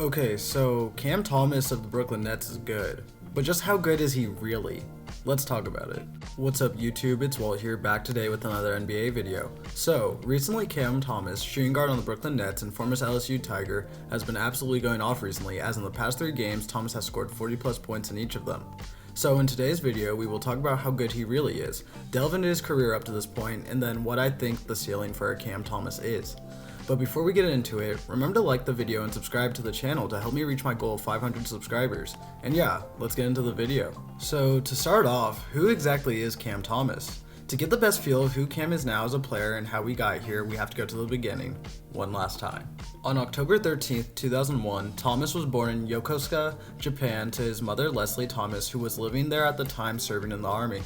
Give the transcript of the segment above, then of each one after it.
Okay, so Cam Thomas of the Brooklyn Nets is good, but just how good is he really? Let's talk about it. What's up YouTube, it's Walt here, back today with another NBA video. So, recently Cam Thomas, shooting guard on the Brooklyn Nets and former LSU Tiger, has been absolutely going off recently, as in the past 3 games, Thomas has scored 40 plus points in each of them. So in today's video, we will talk about how good he really is, delve into his career up to this point, and then what I think the ceiling for Cam Thomas is. But before we get into it, remember to like the video and subscribe to the channel to help me reach my goal of 500 subscribers. And yeah, let's get into the video. So to start off, who exactly is Cam Thomas? To get the best feel of who Cam is now as a player and how we got here, we have to go to the beginning, one last time. On October 13th, 2001, Thomas was born in Yokosuka, Japan to his mother Leslie Thomas, who was living there at the time serving in the army.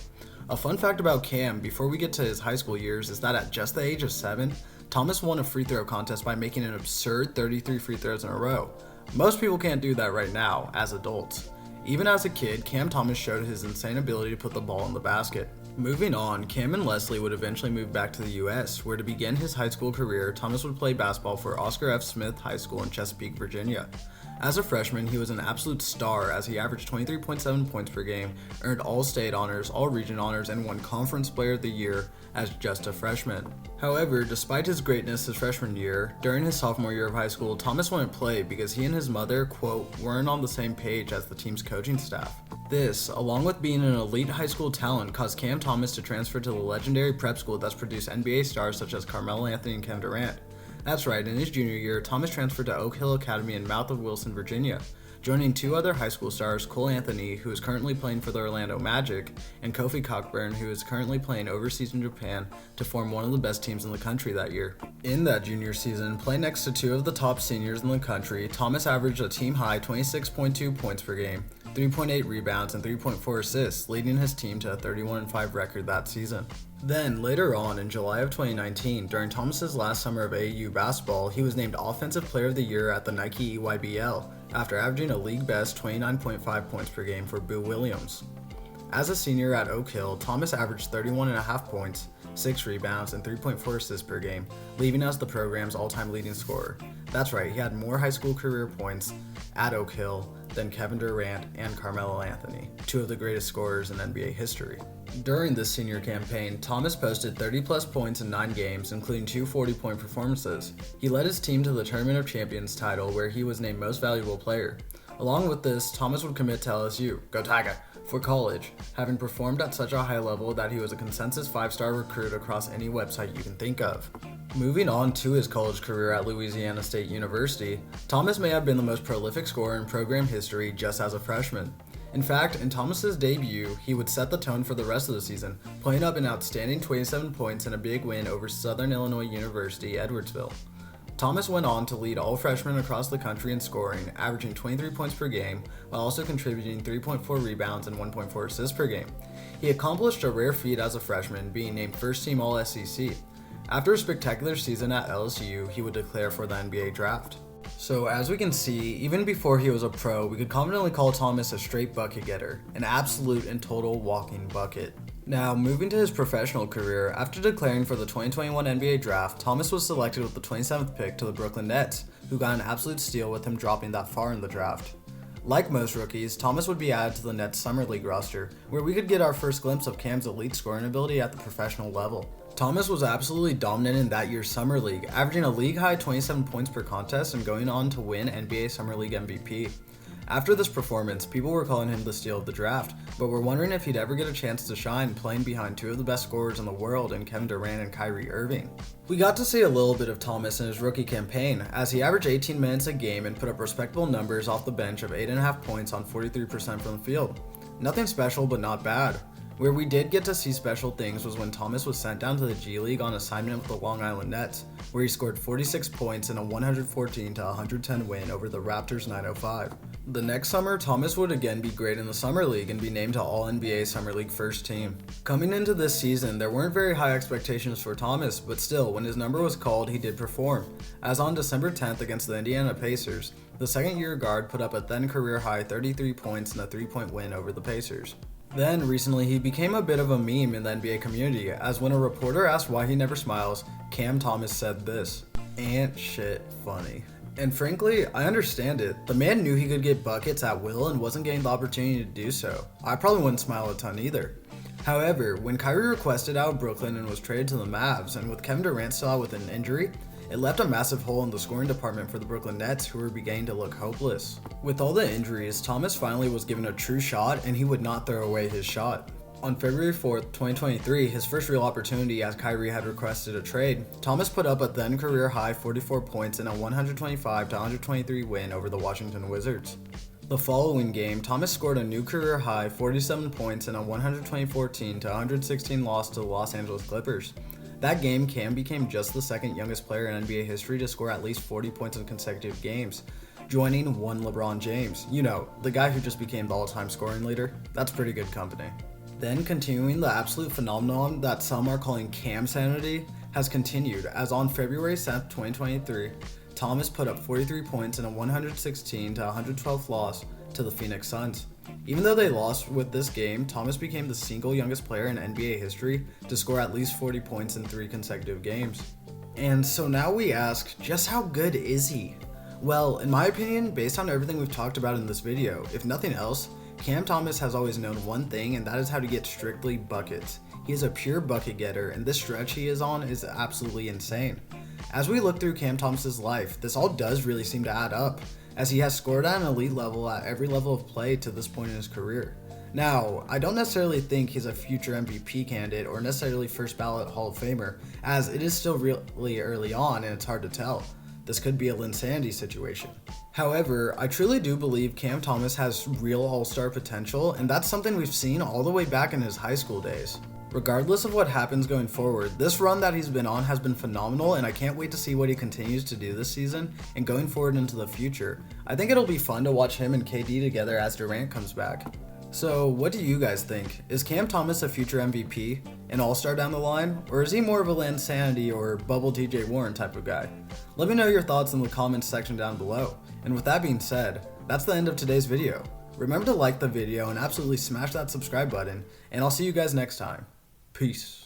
A fun fact about Cam, before we get to his high school years, is that at just the age of 7, Thomas won a free throw contest by making an absurd 33 free throws in a row. Most people can't do that right now, as adults. Even as a kid, Cam Thomas showed his insane ability to put the ball in the basket. Moving on, Cam and Leslie would eventually move back to the US, where to begin his high school career, Thomas would play basketball for Oscar F. Smith High School in Chesapeake, Virginia. As a freshman, he was an absolute star as he averaged 23.7 points per game, earned all-state honors, all-region honors, and won Conference Player of the Year as just a freshman. However, despite his greatness his freshman year, during his sophomore year of high school, Thomas wouldn't play because he and his mother, quote, weren't on the same page as the team's coaching staff. This, along with being an elite high school talent, caused Cam Thomas to transfer to the legendary prep school that's produced NBA stars such as Carmelo Anthony and Kevin Durant. That's right, in his junior year, Thomas transferred to Oak Hill Academy in Mouth of Wilson, Virginia, joining 2 other high school stars, Cole Anthony, who is currently playing for the Orlando Magic, and Kofi Cockburn, who is currently playing overseas in Japan, to form one of the best teams in the country that year. In that junior season, playing next to 2 of the top seniors in the country, Thomas averaged a team-high 26.2 points per game, 3.8 rebounds, and 3.4 assists, leading his team to a 31-5 record that season. Then, later on, in July of 2019, during Thomas's last summer of AAU basketball, he was named Offensive Player of the Year at the Nike EYBL, after averaging a league-best 29.5 points per game for Boo Williams. As a senior at Oak Hill, Thomas averaged 31.5 points, 6 rebounds, and 3.4 assists per game, leaving as the program's all-time leading scorer. That's right, he had more high school career points at Oak Hill than Kevin Durant and Carmelo Anthony, 2 of the greatest scorers in NBA history. During this senior campaign, Thomas posted 30 plus points in 9 games, including 2 40-point performances. He led his team to the Tournament of Champions title, where he was named Most Valuable Player. Along with this, Thomas would commit to LSU, go Tiger, for college, having performed at such a high level that he was a consensus 5-star recruit across any website you can think of. Moving on to his college career at Louisiana State University, Thomas may have been the most prolific scorer in program history just as a freshman. In fact, in Thomas's debut, he would set the tone for the rest of the season, putting up an outstanding 27 points in a big win over Southern Illinois University, Edwardsville. Thomas went on to lead all freshmen across the country in scoring, averaging 23 points per game, while also contributing 3.4 rebounds and 1.4 assists per game. He accomplished a rare feat as a freshman, being named first-team All-SEC. After a spectacular season at LSU, he would declare for the NBA draft. So as we can see, even before he was a pro, we could confidently call Thomas a straight bucket getter, an absolute and total walking bucket. Now, moving to his professional career, after declaring for the 2021 NBA draft, Thomas was selected with the 27th pick to the Brooklyn Nets, who got an absolute steal with him dropping that far in the draft. Like most rookies, Thomas would be added to the Nets Summer League roster, where we could get our first glimpse of Cam's elite scoring ability at the professional level. Thomas was absolutely dominant in that year's Summer League, averaging a league-high 27 points per contest and going on to win NBA Summer League MVP. After this performance, people were calling him the steal of the draft, but were wondering if he'd ever get a chance to shine playing behind 2 of the best scorers in the world in Kevin Durant and Kyrie Irving. We got to see a little bit of Thomas in his rookie campaign, as he averaged 18 minutes a game and put up respectable numbers off the bench of 8.5 points on 43% from the field. Nothing special, but not bad. Where we did get to see special things was when Thomas was sent down to the G League on assignment with the Long Island Nets, where he scored 46 points in a 114-110 win over the Raptors 905. The next summer, Thomas would again be great in the Summer League and be named to All-NBA Summer League first team. Coming into this season, there weren't very high expectations for Thomas, but still, when his number was called, he did perform, as on December 10th against the Indiana Pacers, the second-year guard put up a then career-high 33 points in a 3-point win over the Pacers. Then, recently, he became a bit of a meme in the NBA community, as when a reporter asked why he never smiles, Cam Thomas said this, "Ain't shit funny." And frankly, I understand it. The man knew he could get buckets at will and wasn't getting the opportunity to do so. I probably wouldn't smile a ton either. However, when Kyrie requested out of Brooklyn and was traded to the Mavs, and with Kevin Durant still out with an injury, it left a massive hole in the scoring department for the Brooklyn Nets, who were beginning to look hopeless. With all the injuries, Thomas finally was given a true shot, and he would not throw away his shot. On February 4th, 2023, his first real opportunity as Kyrie had requested a trade, Thomas put up a then career high 44 points in a 125-123 win over the Washington Wizards. The following game, Thomas scored a new career high 47 points in a 124-116 loss to the Los Angeles Clippers. That game, Cam became just the second youngest player in NBA history to score at least 40 points in consecutive games, joining one LeBron James. You know, the guy who just became the all-time scoring leader. That's pretty good company. Then continuing the absolute phenomenon that some are calling CAMSANITY has continued, as on February 7th, 2023, Thomas put up 43 points in a 116-112 loss to the Phoenix Suns. Even though they lost with this game, Thomas became the single youngest player in NBA history to score at least 40 points in 3 consecutive games. And so now we ask, just how good is he? Well, in my opinion, based on everything we've talked about in this video, if nothing else, Cam Thomas has always known one thing, and that is how to get strictly buckets. He is a pure bucket getter, and this stretch he is on is absolutely insane. As we look through Cam Thomas's life, this all does really seem to add up, as he has scored at an elite level at every level of play to this point in his career. Now, I don't necessarily think he's a future MVP candidate or necessarily first ballot Hall of Famer, as it is still really early on and it's hard to tell. This could be a Linsanity situation. However, I truly do believe Cam Thomas has real all-star potential, and that's something we've seen all the way back in his high school days. Regardless of what happens going forward, this run that he's been on has been phenomenal, and I can't wait to see what he continues to do this season and going forward into the future. I think it'll be fun to watch him and KD together as Durant comes back. So what do you guys think? Is Cam Thomas a future MVP, an all-star down the line, or is he more of a Linsanity or bubble TJ Warren type of guy? Let me know your thoughts in the comments section down below. And with that being said, that's the end of today's video. Remember to like the video and absolutely smash that subscribe button, and I'll see you guys next time. Peace.